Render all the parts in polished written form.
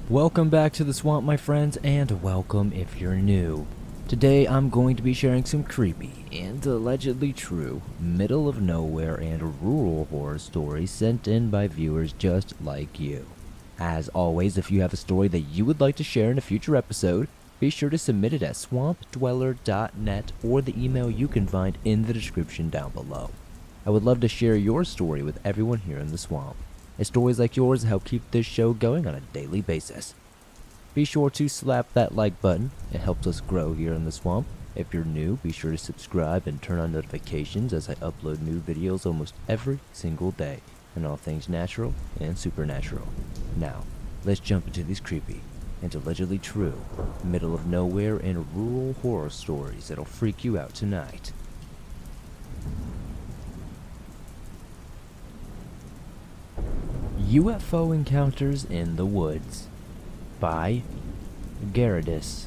Welcome back to the swamp, my friends, and welcome if you're new. Today I'm going to be sharing some creepy and allegedly true middle of nowhere and rural horror stories sent in by viewers just like you. As always, if you have a story that you would like to share in a future episode, be sure to submit it at swampdweller.net or the email you can find in the description down below. I would love to share your story with everyone here in the swamp, as stories like yours help keep this show going on a daily basis. Be sure to slap that like button, it helps us grow here in the swamp. If you're new, be sure to subscribe and turn on notifications as I upload new videos almost every single day on all things natural and supernatural. Now, let's jump into these creepy and allegedly true middle of nowhere and rural horror stories that'll freak you out tonight. UFO Encounters in the Woods by Garadus.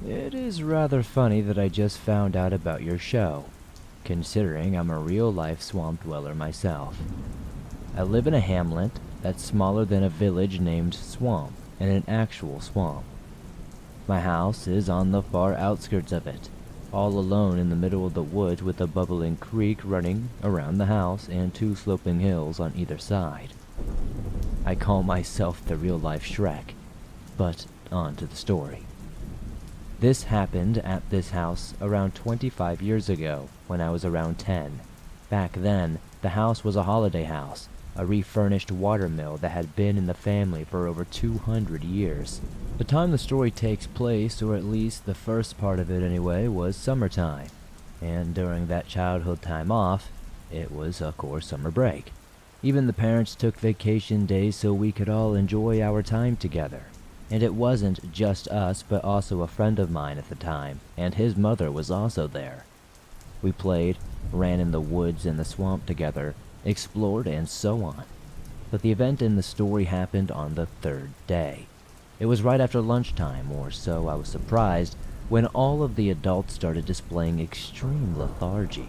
It is rather funny that I just found out about your show, considering I'm a real-life swamp dweller myself. I live in a hamlet that's smaller than a village named Swamp, and an actual swamp. My house is on the far outskirts of it, all alone in the middle of the woods with a bubbling creek running around the house and two sloping hills on either side. I call myself the real-life Shrek, but on to the story. This happened at this house around 25 years ago when I was around 10. Back then, the house was a holiday house, a refurnished watermill that had been in the family for over 200 years. The time the story takes place, or at least the first part of it anyway, was summertime. And during that childhood time off, it was, of course, summer break. Even the parents took vacation days so we could all enjoy our time together. And it wasn't just us, but also a friend of mine at the time, and his mother was also there. We played, ran in the woods and the swamp together, explored, and so on. But the event in the story happened on the third day. It was right after lunchtime, or so I was surprised, when all of the adults started displaying extreme lethargy,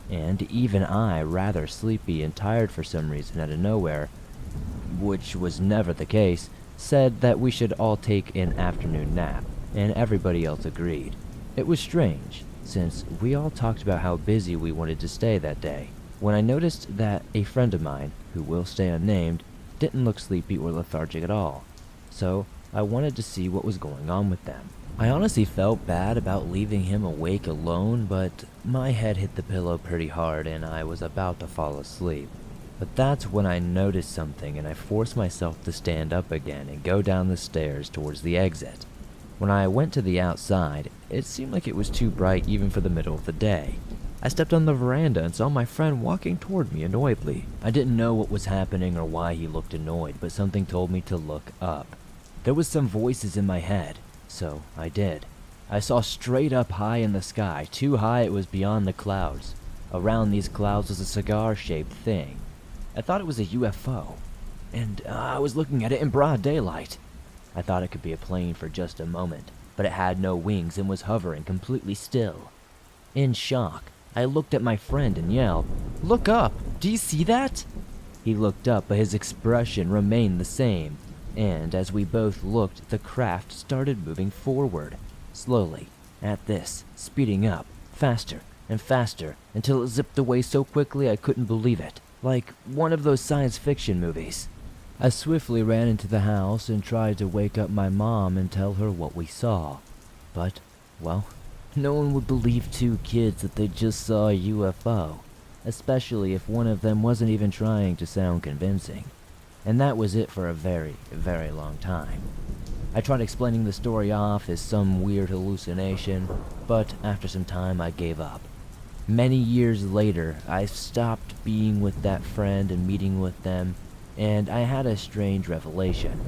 and even I, rather sleepy and tired for some reason out of nowhere, which was never the case, said that we should all take an afternoon nap, and everybody else agreed. It was strange, since we all talked about how busy we wanted to stay that day, when I noticed that a friend of mine, who will stay unnamed, didn't look sleepy or lethargic at all. So I wanted to see what was going on with them. I honestly felt bad about leaving him awake alone, but my head hit the pillow pretty hard and I was about to fall asleep. But that's when I noticed something and I forced myself to stand up again and go down the stairs towards the exit. When I went to the outside, it seemed like it was too bright even for the middle of the day. I stepped on the veranda and saw my friend walking toward me annoyedly. I didn't know what was happening or why he looked annoyed, but something told me to look up. There was some voices in my head, so I did. I saw straight up high in the sky, too high it was beyond the clouds. Around these clouds was a cigar-shaped thing. I thought it was a UFO, and I was looking at it in broad daylight. I thought it could be a plane for just a moment, but it had no wings and was hovering completely still. In shock, I looked at my friend and yelled, "Look up! Do you see that?" He looked up, but his expression remained the same, and as we both looked, the craft started moving forward, slowly, at this, speeding up, faster and faster, until it zipped away so quickly I couldn't believe it, like one of those science fiction movies. I swiftly ran into the house and tried to wake up my mom and tell her what we saw, but, well, no one would believe two kids that they just saw a UFO, especially if one of them wasn't even trying to sound convincing. And that was it for a very, very long time. I tried explaining the story off as some weird hallucination, but after some time I gave up. Many years later, I stopped being with that friend and meeting with them, and I had a strange revelation.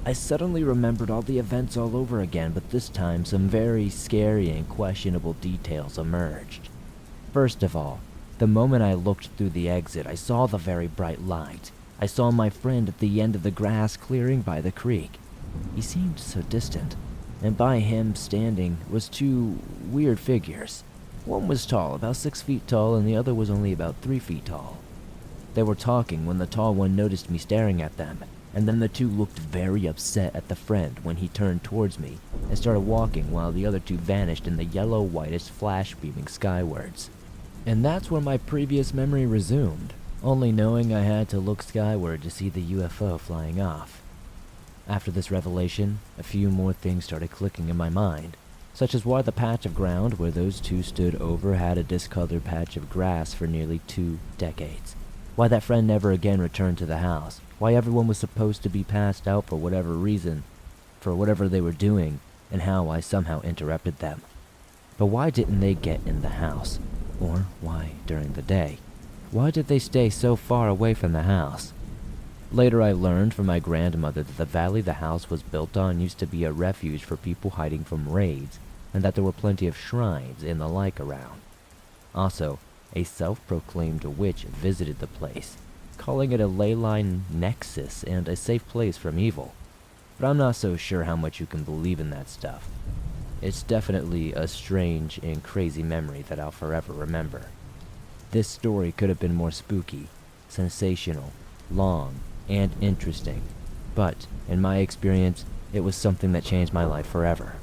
I suddenly remembered all the events all over again, but this time some very scary and questionable details emerged. First of all, the moment I looked through the exit, I saw the very bright light. I saw my friend at the end of the grass clearing by the creek. He seemed so distant, and by him standing was two weird figures. One was tall, about 6 feet tall, and the other was only about 3 feet tall. They were talking when the tall one noticed me staring at them, and then the two looked very upset at the friend when he turned towards me and started walking while the other two vanished in the yellow-whitish flash beaming skywards. And that's where my previous memory resumed, only knowing I had to look skyward to see the UFO flying off. After this revelation, a few more things started clicking in my mind, such as why the patch of ground where those two stood over had a discolored patch of grass for nearly 2 decades, why that friend never again returned to the house, why everyone was supposed to be passed out for whatever reason, for whatever they were doing, and how I somehow interrupted them. But why didn't they get in the house? Or why during the day? Why did they stay so far away from the house? Later I learned from my grandmother that the valley the house was built on used to be a refuge for people hiding from raids, and that there were plenty of shrines and the like around. Also, a self-proclaimed witch visited the place, calling it a leyline nexus and a safe place from evil. But I'm not so sure how much you can believe in that stuff. It's definitely a strange and crazy memory that I'll forever remember. This story could have been more spooky, sensational, long, and interesting, but in my experience, it was something that changed my life forever.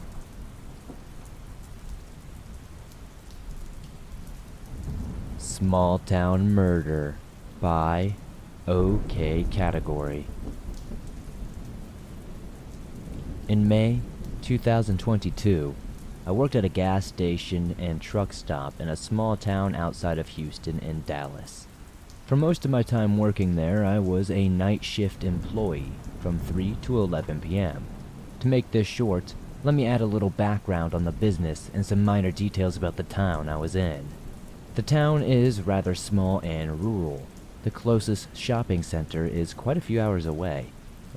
Small Town Murder by Ok-Catagory. In May 2022, I worked at a gas station and truck stop in a small town outside of Houston in Dallas. For most of my time working there, I was a night shift employee from 3 to 11 p.m. To make this short, let me add a little background on the business and some minor details about the town I was in. The town is rather small and rural. The closest shopping center is quite a few hours away,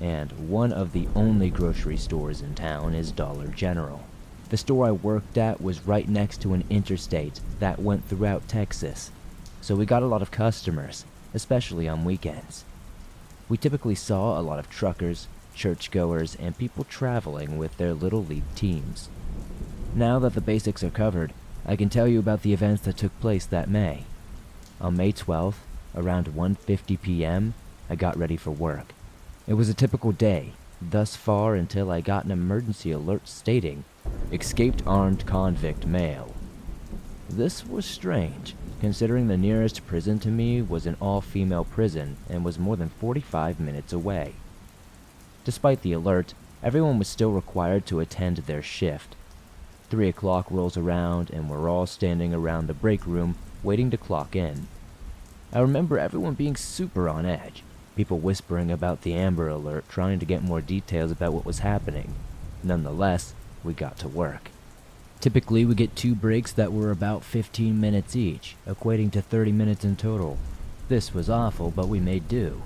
and one of the only grocery stores in town is Dollar General. The store I worked at was right next to an interstate that went throughout Texas, so we got a lot of customers, especially on weekends. We typically saw a lot of truckers, churchgoers, and people traveling with their little league teams. Now that the basics are covered, I can tell you about the events that took place that May. On May 12th, around 1:50 p.m., I got ready for work. It was a typical day, thus far until I got an emergency alert stating, "Escaped armed convict male." This was strange, considering the nearest prison to me was an all-female prison and was more than 45 minutes away. Despite the alert, everyone was still required to attend their shift. 3 o'clock rolls around and we're all standing around the break room waiting to clock in. I remember everyone being super on edge, people whispering about the Amber Alert, trying to get more details about what was happening. Nonetheless, we got to work. Typically, we get 2 breaks that were about 15 minutes each, equating to 30 minutes in total. This was awful, but we made do.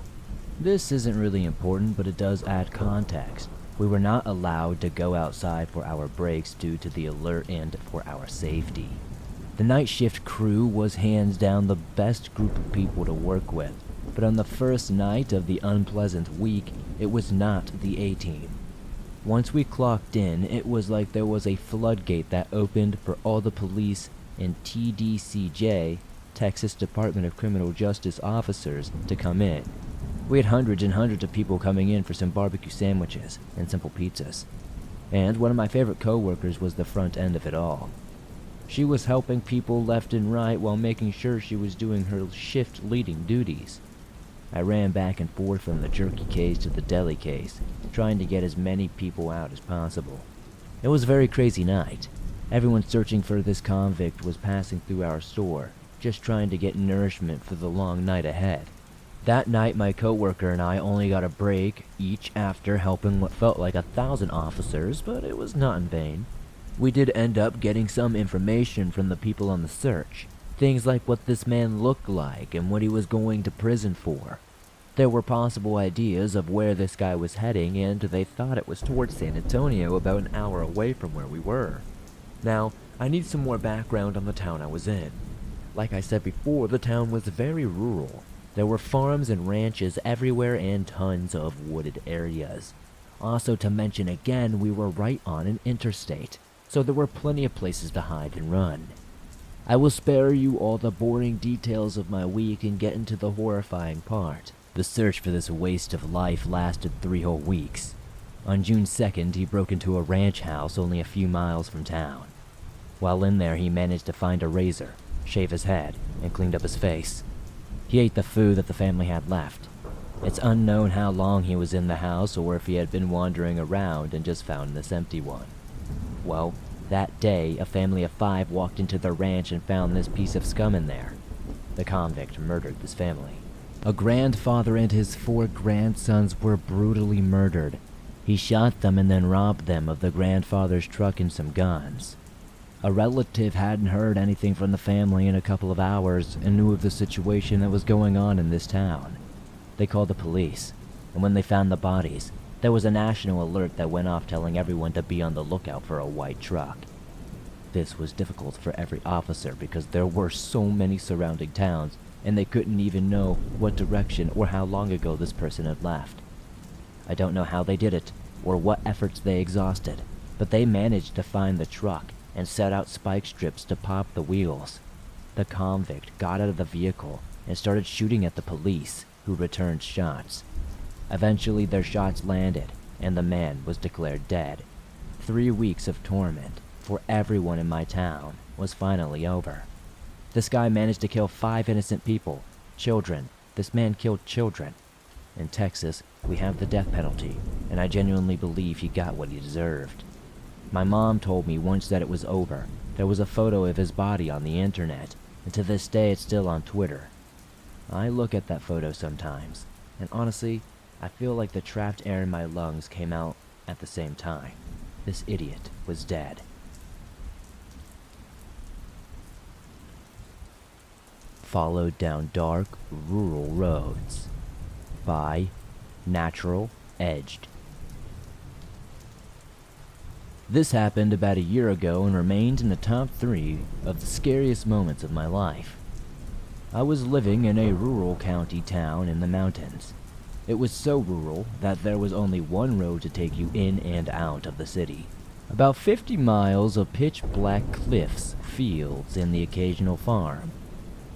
This isn't really important, but it does add context. We were not allowed to go outside for our breaks due to the alert and for our safety. The night shift crew was hands down the best group of people to work with, but on the first night of the unpleasant week, it was not the A-team. Once we clocked in, it was like there was a floodgate that opened for all the police and TDCJ, Texas Department of Criminal Justice officers, to come in. We had hundreds and hundreds of people coming in for some barbecue sandwiches and simple pizzas. And one of my favorite coworkers was the front end of it all. She was helping people left and right while making sure she was doing her shift leading duties. I ran back and forth from the jerky case to the deli case, trying to get as many people out as possible. It was a very crazy night. Everyone searching for this convict was passing through our store, just trying to get nourishment for the long night ahead. That night, my coworker and I only got a break each after helping what felt like 1,000 officers, but it was not in vain. We did end up getting some information from the people on the search. Things like what this man looked like and what he was going to prison for. There were possible ideas of where this guy was heading, and they thought it was towards San Antonio, about an hour away from where we were. Now, I need some more background on the town I was in. Like I said before, the town was very rural. There were farms and ranches everywhere and tons of wooded areas. Also, to mention again, we were right on an interstate, so there were plenty of places to hide and run. I will spare you all the boring details of my week and get into the horrifying part. The search for this waste of life lasted 3 whole weeks. On June 2nd, he broke into a ranch house only a few miles from town. While in there, he managed to find a razor, shave his head, and cleaned up his face. He ate the food that the family had left. It's unknown how long he was in the house or if he had been wandering around and just found this empty one. Well, that day, a family of 5 walked into the ranch and found this piece of scum in there. The convict murdered this family. A grandfather and his 4 grandsons were brutally murdered. He shot them and then robbed them of the grandfather's truck and some guns. A relative hadn't heard anything from the family in a couple of hours and knew of the situation that was going on in this town. They called the police, and when they found the bodies, there was a national alert that went off telling everyone to be on the lookout for a white truck. This was difficult for every officer because there were so many surrounding towns, and they couldn't even know what direction or how long ago this person had left. I don't know how they did it, or what efforts they exhausted, but they managed to find the truck and set out spike strips to pop the wheels. The convict got out of the vehicle and started shooting at the police, who returned shots. Eventually their shots landed, and the man was declared dead. 3 weeks of torment for everyone in my town was finally over. This guy managed to kill 5 innocent people, children. This man killed children. In Texas, we have the death penalty, and I genuinely believe he got what he deserved. My mom told me once that it was over. There was a photo of his body on the internet, and to this day it's still on Twitter. I look at that photo sometimes, and honestly, I feel like the trapped air in my lungs came out at the same time. This idiot was dead. Followed down dark, rural roads by Natural Edged. This happened about a year ago and remained in the top 3 of the scariest moments of my life. I was living in a rural county town in the mountains. It was so rural that there was only one road to take you in and out of the city. About 50 miles of pitch-black cliffs, fields, and the occasional farm.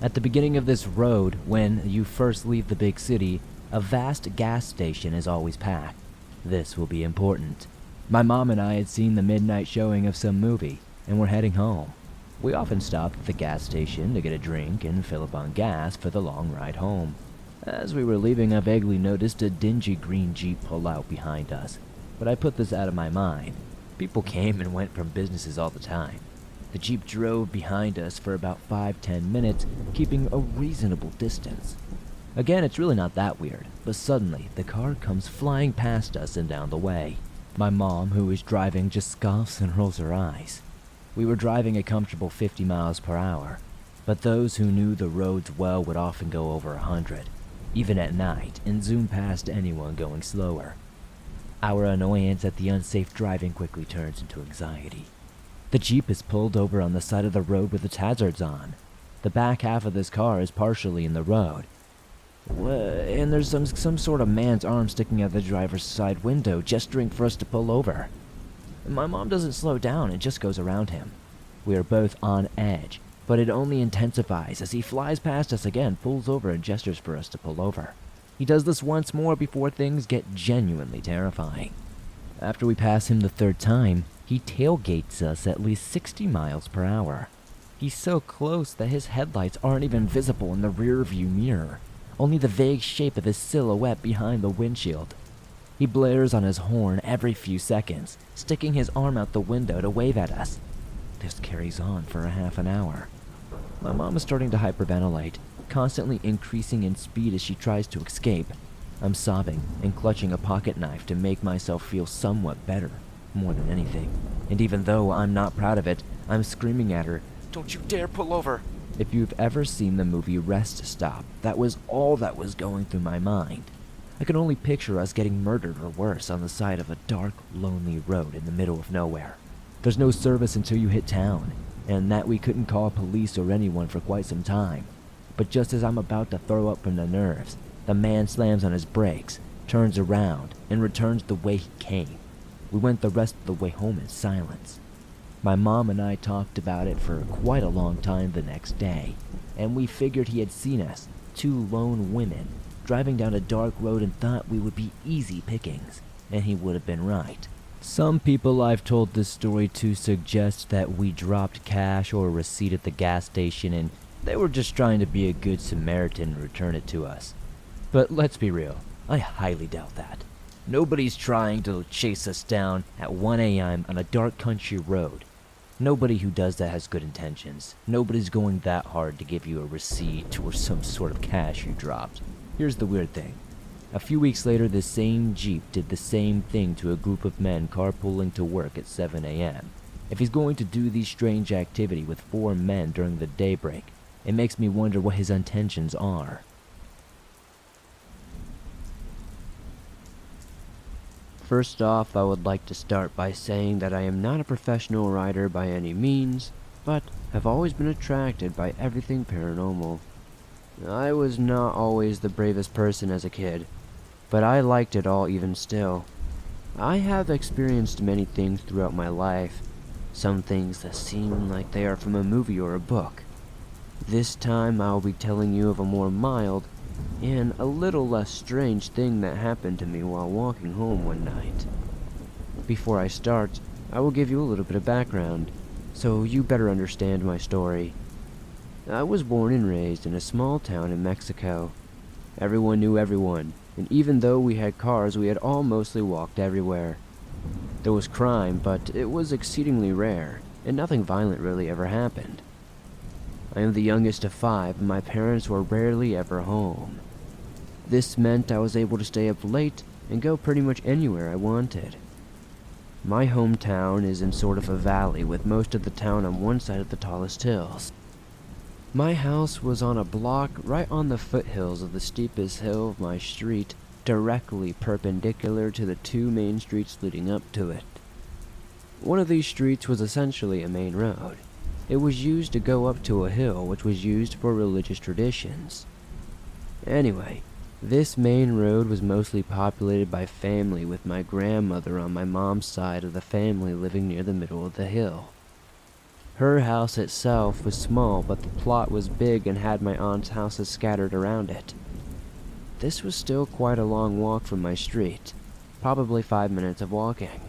At the beginning of this road, when you first leave the big city, a vast gas station is always packed. This will be important. My mom and I had seen the midnight showing of some movie, and were heading home. We often stopped at the gas station to get a drink and fill up on gas for the long ride home. As we were leaving, I vaguely noticed a dingy green Jeep pull out behind us, but I put this out of my mind. People came and went from businesses all the time. The Jeep drove behind us for about 5-10 minutes, keeping a reasonable distance. Again, it's really not that weird, but suddenly the car comes flying past us and down the way. My mom, who is driving, just scoffs and rolls her eyes. We were driving a comfortable 50 miles per hour, but those who knew the roads well would often go over 100, even at night, and zoom past anyone going slower. Our annoyance at the unsafe driving quickly turns into anxiety. The Jeep is pulled over on the side of the road with its hazards on. The back half of this car is partially in the road, and there's some sort of man's arm sticking out the driver's side window, gesturing for us to pull over. My mom doesn't slow down and just goes around him. We are both on edge, but it only intensifies as he flies past us again, pulls over and gestures for us to pull over. He does this once more before things get genuinely terrifying. After we pass him the 3rd time, he tailgates us at least 60 miles per hour. He's so close that his headlights aren't even visible in the rear-view mirror, only the vague shape of his silhouette behind the windshield. He blares on his horn every few seconds, sticking his arm out the window to wave at us. This carries on for a half an hour. My mom is starting to hyperventilate, constantly increasing in speed as she tries to escape. I'm sobbing and clutching a pocket knife to make myself feel somewhat better, more than anything. And even though I'm not proud of it, I'm screaming at her, "Don't you dare pull over!" If you've ever seen the movie Rest Stop, that was all that was going through my mind. I could only picture us getting murdered or worse on the side of a dark, lonely road in the middle of nowhere. There's no service until you hit town, and that we couldn't call police or anyone for quite some time. But just as I'm about to throw up from the nerves, the man slams on his brakes, turns around, and returns the way he came. We went the rest of the way home in silence. My mom and I talked about it for quite a long time the next day, and we figured he had seen us, two lone women, driving down a dark road and thought we would be easy pickings, and he would have been right. Some people I've told this story to suggest that we dropped cash or a receipt at the gas station and they were just trying to be a good Samaritan and return it to us. But let's be real, I highly doubt that. Nobody's trying to chase us down at 1 a.m. on a dark country road. Nobody who does that has good intentions. Nobody's going that hard to give you a receipt or some sort of cash you dropped. Here's the weird thing. A few weeks later, the same Jeep did the same thing to a group of men carpooling to work at 7 a.m. If he's going to do these strange activity with 4 men during the daybreak, it makes me wonder what his intentions are. First off, I would like to start by saying that I am not a professional writer by any means, but have always been attracted by everything paranormal. I was not always the bravest person as a kid, but I liked it all even still. I have experienced many things throughout my life, some things that seem like they are from a movie or a book. This time I will be telling you of a more mild and a little less strange thing that happened to me while walking home one night. Before I start, I will give you a little bit of background, so you better understand my story. I was born and raised in a small town in Mexico. Everyone knew everyone, and even though we had cars, we had all mostly walked everywhere. There was crime, but it was exceedingly rare, and nothing violent really ever happened. I am the youngest of 5, and my parents were rarely ever home. This meant I was able to stay up late and go pretty much anywhere I wanted. My hometown is in sort of a valley with most of the town on one side of the tallest hills. My house was on a block right on the foothills of the steepest hill of my street, directly perpendicular to the 2 main streets leading up to it. One of these streets was essentially a main road. It was used to go up to a hill which was used for religious traditions. Anyway, this main road was mostly populated by family, with my grandmother on my mom's side of the family living near the middle of the hill. Her house itself was small, but the plot was big and had my aunt's houses scattered around it. This was still quite a long walk from my street, probably 5 minutes of walking.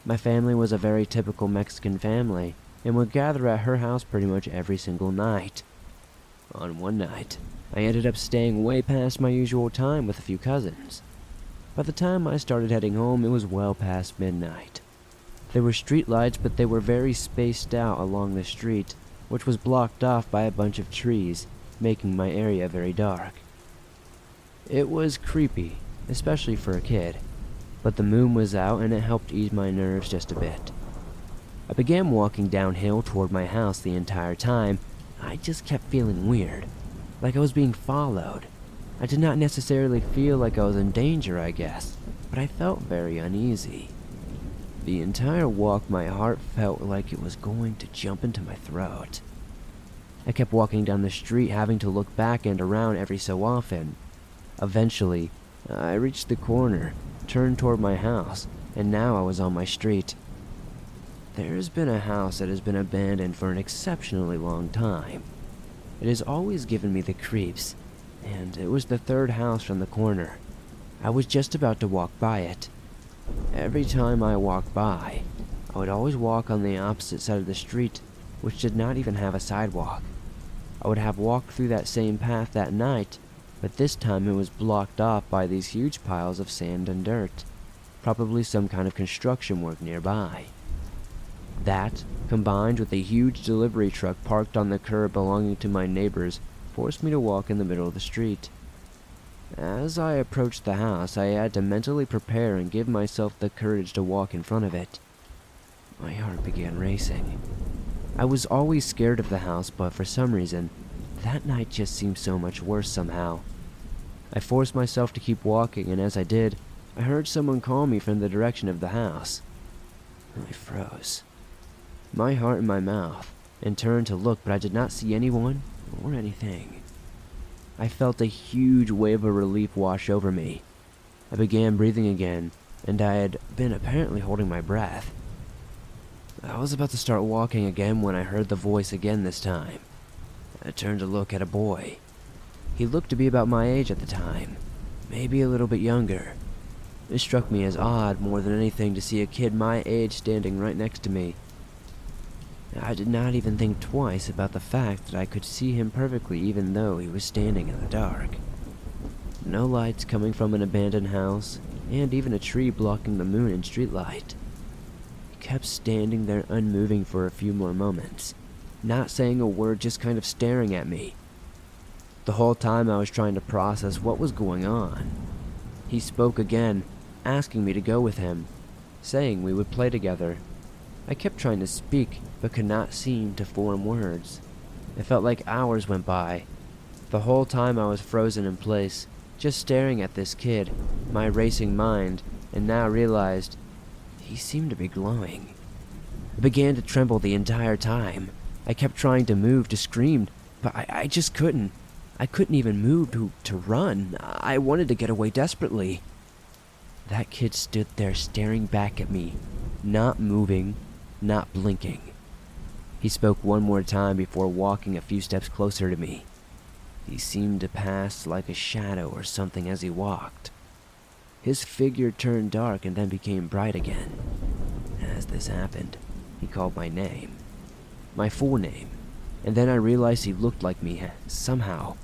My family was a very typical Mexican family, and would gather at her house pretty much every single night. On one night, I ended up staying way past my usual time with a few cousins. By the time I started heading home, it was well past midnight. There were street lights, but they were very spaced out along the street, which was blocked off by a bunch of trees, making my area very dark. It was creepy, especially for a kid, but the moon was out and it helped ease my nerves just a bit. I began walking downhill toward my house the entire time. I just kept feeling weird, like I was being followed. I did not necessarily feel like I was in danger, I guess, but I felt very uneasy. The entire walk, my heart felt like it was going to jump into my throat. I kept walking down the street, having to look back and around every so often. Eventually, I reached the corner, turned toward my house, and now I was on my street. There's been a house that has been abandoned for an exceptionally long time. It has always given me the creeps, and it was the 3rd house from the corner. I was just about to walk by it. Every time I walked by, I would always walk on the opposite side of the street, which did not even have a sidewalk. I would have walked through that same path that night, but this time it was blocked off by these huge piles of sand and dirt, probably some kind of construction work nearby. That, combined with a huge delivery truck parked on the curb belonging to my neighbors, forced me to walk in the middle of the street. As I approached the house, I had to mentally prepare and give myself the courage to walk in front of it. My heart began racing. I was always scared of the house, but for some reason, that night just seemed so much worse somehow. I forced myself to keep walking, and as I did, I heard someone call me from the direction of the house. I froze, my heart in my mouth, and turned to look, but I did not see anyone or anything. I felt a huge wave of relief wash over me. I began breathing again, and I had been apparently holding my breath. I was about to start walking again when I heard the voice again this time. I turned to look at a boy. He looked to be about my age at the time, maybe a little bit younger. It struck me as odd more than anything to see a kid my age standing right next to me. I did not even think twice about the fact that I could see him perfectly even though he was standing in the dark. No lights coming from an abandoned house, and even a tree blocking the moon and streetlight. He kept standing there unmoving for a few more moments, not saying a word, just kind of staring at me. The whole time I was trying to process what was going on. He spoke again, asking me to go with him, saying we would play together. I kept trying to speak, but could not seem to form words. It felt like hours went by. The whole time I was frozen in place, just staring at this kid, my racing mind, and now realized he seemed to be glowing. I began to tremble the entire time. I kept trying to move, to scream, but I just couldn't. I couldn't even move to run. I wanted to get away desperately. That kid stood there staring back at me, not moving, not blinking. He spoke one more time before walking a few steps closer to me. He seemed to pass like a shadow or something as he walked. His figure turned dark and then became bright again. As this happened, he called my name, my full name, and then I realized he looked like me somehow.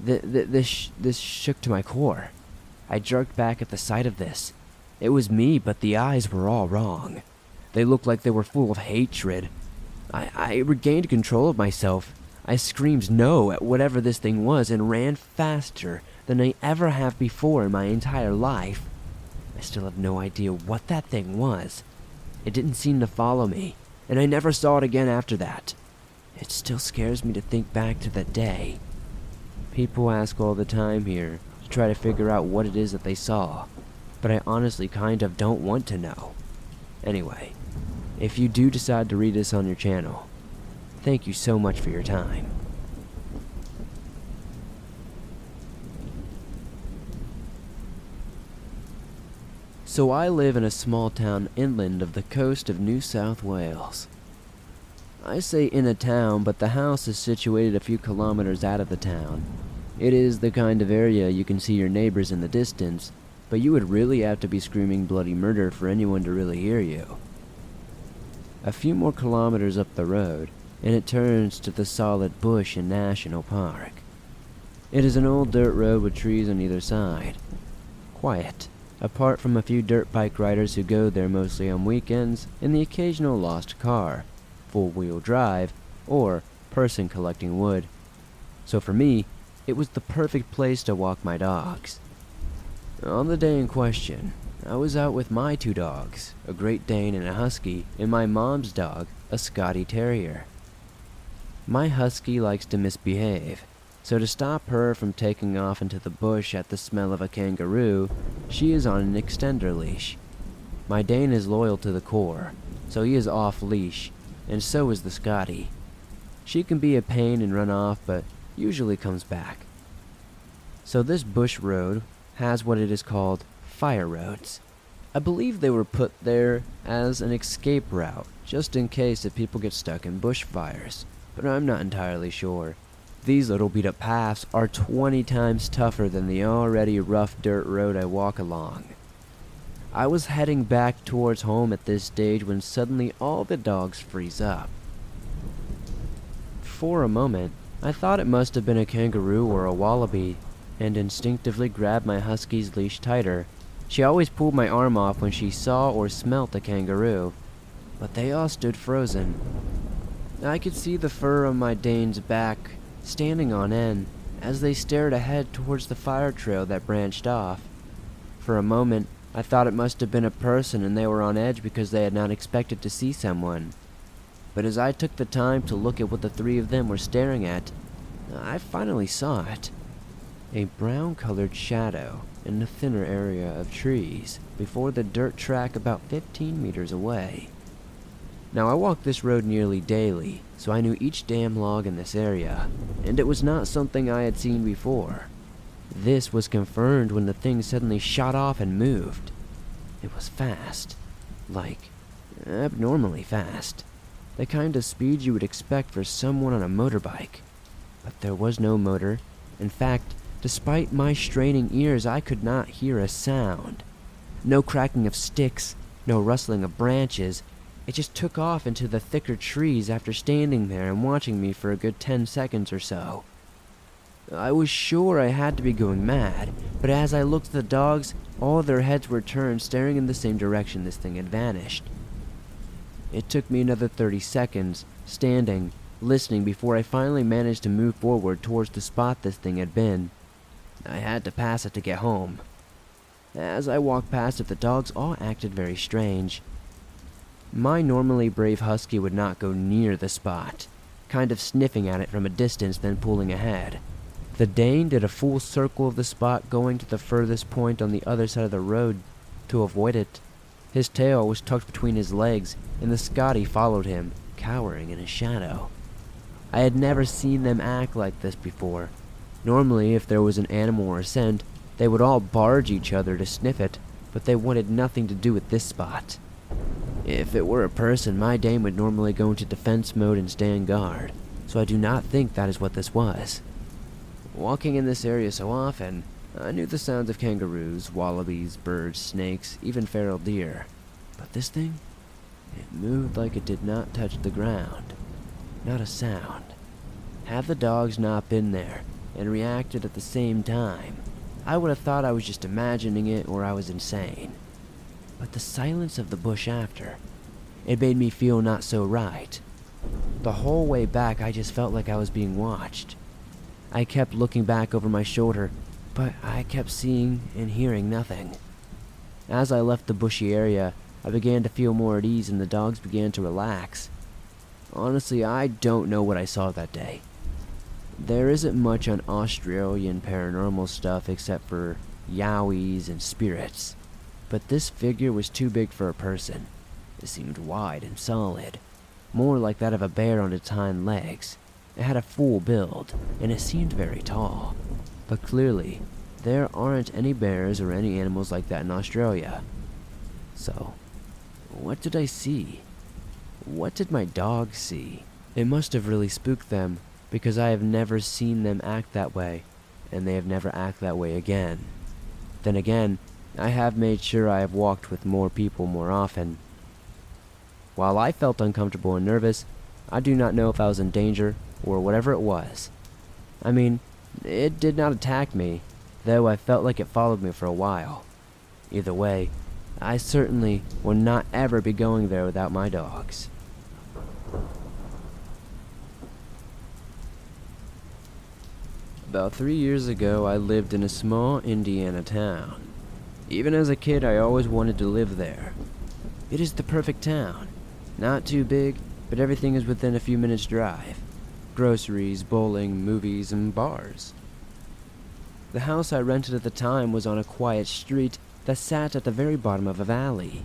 This shook to my core. I jerked back at the sight of this. It was me, but the eyes were all wrong. They looked like they were full of hatred. I regained control of myself. I screamed no at whatever this thing was and ran faster than I ever have before in my entire life. I still have no idea what that thing was. It didn't seem to follow me, and I never saw it again after that. It still scares me to think back to that day. People ask all the time here to try to figure out what it is that they saw, but I honestly kind of don't want to know. Anyway, if you do decide to read this on your channel, thank you so much for your time. So I live in a small town inland of the coast of New South Wales. I say in a town, but the house is situated a few kilometers out of the town. It is the kind of area you can see your neighbors in the distance, but you would really have to be screaming bloody murder for anyone to really hear you. A few more kilometers up the road, and it turns to the solid bush and national park. It is an old dirt road with trees on either side. Quiet, apart from a few dirt bike riders who go there mostly on weekends, and the occasional lost car, full-wheel drive, or person collecting wood. So for me, it was the perfect place to walk my dogs. On the day in question, I was out with my two dogs, a Great Dane and a Husky, and my mom's dog, a Scotty Terrier. My Husky likes to misbehave, so to stop her from taking off into the bush at the smell of a kangaroo, she is on an extender leash. My Dane is loyal to the core, so he is off leash, and so is the Scotty. She can be a pain and run off, but usually comes back. So this bush road has what it is called fire roads. I believe they were put there as an escape route, just in case if people get stuck in bushfires, but I'm not entirely sure. These little beat-up paths are 20 times tougher than the already rough dirt road I walk along. I was heading back towards home at this stage when suddenly all the dogs freeze up. For a moment, I thought it must have been a kangaroo or a wallaby, and instinctively grabbed my Husky's leash tighter. She always pulled my arm off when she saw or smelt a kangaroo, but they all stood frozen. I could see the fur on my Dane's back standing on end as they stared ahead towards the fire trail that branched off. For a moment, I thought it must have been a person and they were on edge because they had not expected to see someone. But as I took the time to look at what the three of them were staring at, I finally saw it. A brown-colored shadow in the thinner area of trees before the dirt track about 15 meters away. Now I walk this road nearly daily, so I knew each damn log in this area, and it was not something I had seen before. This was confirmed when the thing suddenly shot off and moved. It was fast, like abnormally fast. The kind of speed you would expect for someone on a motorbike. But there was no motor. In fact, despite my straining ears, I could not hear a sound. No cracking of sticks, no rustling of branches. It just took off into the thicker trees after standing there and watching me for a good 10 seconds or so. I was sure I had to be going mad, but as I looked at the dogs, all their heads were turned, staring in the same direction this thing had vanished. It took me another 30 seconds, standing, listening, before I finally managed to move forward towards the spot this thing had been. I had to pass it to get home. As I walked past it, the dogs all acted very strange. My normally brave husky would not go near the spot, kind of sniffing at it from a distance, then pulling ahead. The Dane did a full circle of the spot, going to the furthest point on the other side of the road to avoid it. His tail was tucked between his legs, and the Scotty followed him, cowering in his shadow. I had never seen them act like this before. Normally, if there was an animal or a scent, they would all barge each other to sniff it, but they wanted nothing to do with this spot. If it were a person, my Dane would normally go into defense mode and stand guard, so I do not think that is what this was. Walking in this area so often, I knew the sounds of kangaroos, wallabies, birds, snakes, even feral deer. But this thing? It moved like it did not touch the ground. Not a sound. Had the dogs not been there and reacted at the same time, I would have thought I was just imagining it or I was insane. But the silence of the bush after, it made me feel not so right. The whole way back, I just felt like I was being watched. I kept looking back over my shoulder, but I kept seeing and hearing nothing. As I left the bushy area, I began to feel more at ease and the dogs began to relax. Honestly, I don't know what I saw that day. There isn't much on Australian paranormal stuff except for yowies and spirits, but this figure was too big for a person. It seemed wide and solid, more like that of a bear on its hind legs. It had a full build, and it seemed very tall. But clearly, there aren't any bears or any animals like that in Australia. So, what did I see? What did my dogs see? It must have really spooked them, because I have never seen them act that way, and they have never acted that way again. Then again, I have made sure I have walked with more people more often. While I felt uncomfortable and nervous, I do not know if I was in danger or whatever it was. I mean, it did not attack me, though I felt like it followed me for a while. Either way, I certainly will not ever be going there without my dogs. About 3 years ago, I lived in a small Indiana town. Even as a kid, I always wanted to live there. It is the perfect town. Not too big, but everything is within a few minutes' drive. Groceries, bowling, movies, and bars. The house I rented at the time was on a quiet street that sat at the very bottom of a valley.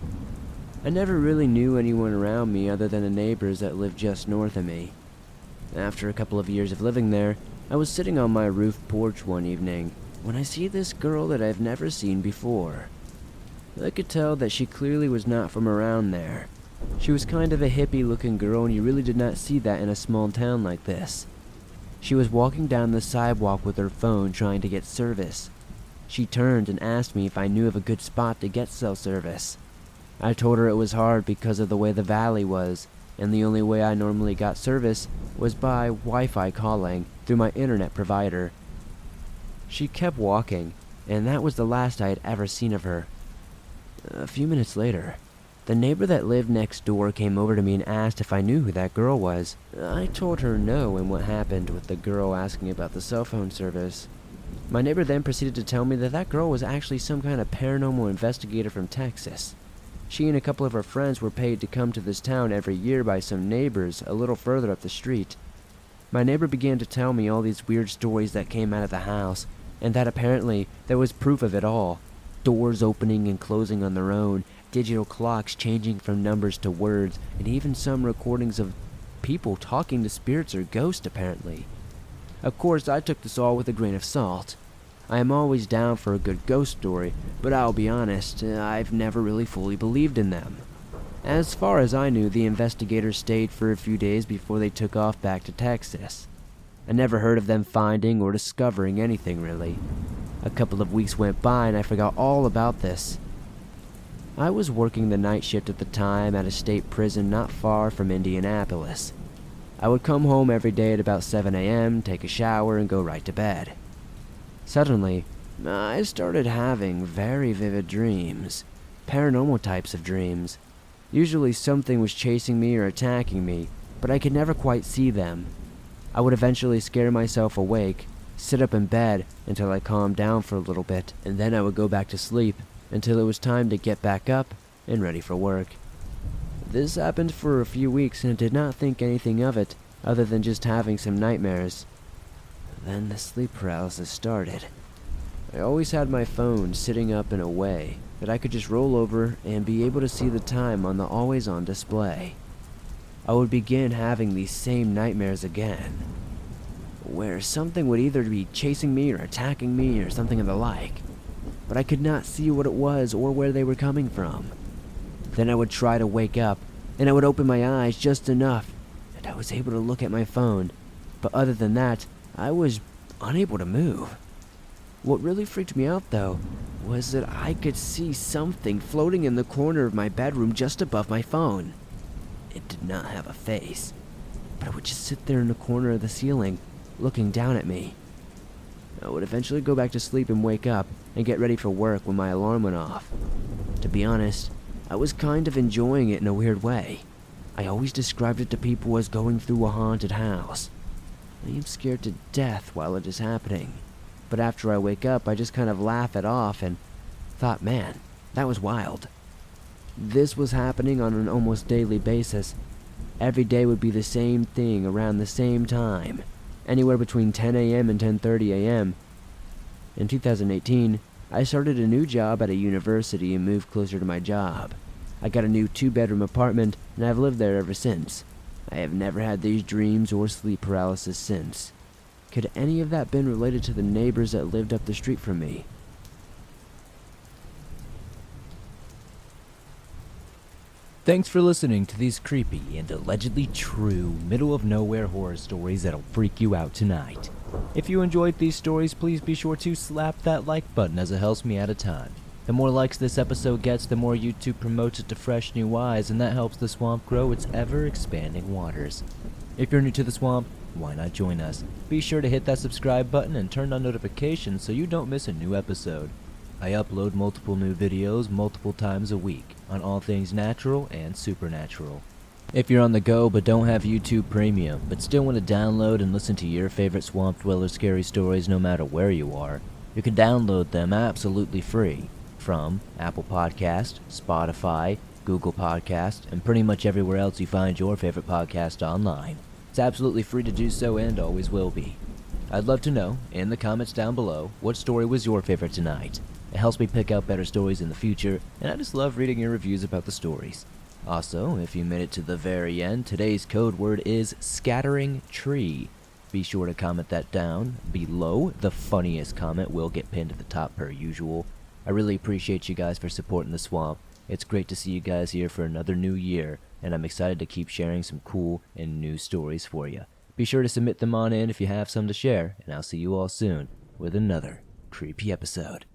I never really knew anyone around me other than the neighbors that lived just north of me. After a couple of years of living there, I was sitting on my roof porch one evening when I see this girl that I've never seen before. I could tell that she clearly was not from around there. She was kind of a hippie-looking girl, and you really did not see that in a small town like this. She was walking down the sidewalk with her phone trying to get service. She turned and asked me if I knew of a good spot to get cell service. I told her it was hard because of the way the valley was, and the only way I normally got service was by Wi-Fi calling through my internet provider. She kept walking, and that was the last I had ever seen of her. A few minutes later, the neighbor that lived next door came over to me and asked if I knew who that girl was. I told her no and what happened with the girl asking about the cell phone service. My neighbor then proceeded to tell me that that girl was actually some kind of paranormal investigator from Texas. She and a couple of her friends were paid to come to this town every year by some neighbors a little further up the street. My neighbor began to tell me all these weird stories that came out of the house, and that apparently there was proof of it all. Doors opening and closing on their own, digital clocks changing from numbers to words, and even some recordings of people talking to spirits or ghosts, apparently. Of course, I took this all with a grain of salt. I am always down for a good ghost story, but I'll be honest, I've never really fully believed in them. As far as I knew, the investigators stayed for a few days before they took off back to Texas. I never heard of them finding or discovering anything, really. A couple of weeks went by and I forgot all about this. I was working the night shift at the time at a state prison not far from Indianapolis. I would come home every day at about 7 a.m., take a shower, and go right to bed. Suddenly, I started having very vivid dreams, paranormal types of dreams. Usually something was chasing me or attacking me, but I could never quite see them. I would eventually scare myself awake, sit up in bed until I calmed down for a little bit, and then I would go back to sleep until it was time to get back up and ready for work. This happened for a few weeks and I did not think anything of it other than just having some nightmares. Then the sleep paralysis started. I always had my phone sitting up in a way that I could just roll over and be able to see the time on the always-on display. I would begin having these same nightmares again, where something would either be chasing me or attacking me or something of the like, but I could not see what it was or where they were coming from. Then I would try to wake up, and I would open my eyes just enough, and I was able to look at my phone, but other than that, I was unable to move. What really freaked me out, though, was that I could see something floating in the corner of my bedroom just above my phone. It did not have a face, but it would just sit there in the corner of the ceiling, looking down at me. I would eventually go back to sleep and wake up and get ready for work when my alarm went off. To be honest, I was kind of enjoying it in a weird way. I always described it to people as going through a haunted house. I am scared to death while it is happening, but after I wake up, I just kind of laugh it off and thought, man, that was wild. This was happening on an almost daily basis. Every day would be the same thing around the same time, anywhere between 10 a.m. and 10:30 a.m. In 2018, I started a new job at a university and moved closer to my job. I got a new 2-bedroom apartment, and I've lived there ever since. I have never had these dreams or sleep paralysis since. Could any of that been related to the neighbors that lived up the street from me? Thanks for listening to these creepy and allegedly true middle-of-nowhere horror stories that'll freak you out tonight. If you enjoyed these stories, please be sure to slap that like button as it helps me out a ton. The more likes this episode gets, the more YouTube promotes it to fresh new eyes, and that helps the swamp grow its ever-expanding waters. If you're new to the swamp, why not join us? Be sure to hit that subscribe button and turn on notifications so you don't miss a new episode. I upload multiple new videos multiple times a week on all things natural and supernatural. If you're on the go but don't have YouTube Premium, but still want to download and listen to your favorite Swamp Dweller scary stories no matter where you are, you can download them absolutely free from Apple Podcast, Spotify, Google Podcast, and pretty much everywhere else you find your favorite podcast online. It's absolutely free to do so and always will be. I'd love to know, in the comments down below, what story was your favorite tonight. It helps me pick out better stories in the future, and I just love reading your reviews about the stories. Also, if you made it to the very end, today's code word is scattering tree. Be sure to comment that down below. The funniest comment will get pinned at the top per usual. I really appreciate you guys for supporting the swamp. It's great to see you guys here for another new year, and I'm excited to keep sharing some cool and new stories for you. Be sure to submit them on in if you have some to share, and I'll see you all soon with another creepy episode.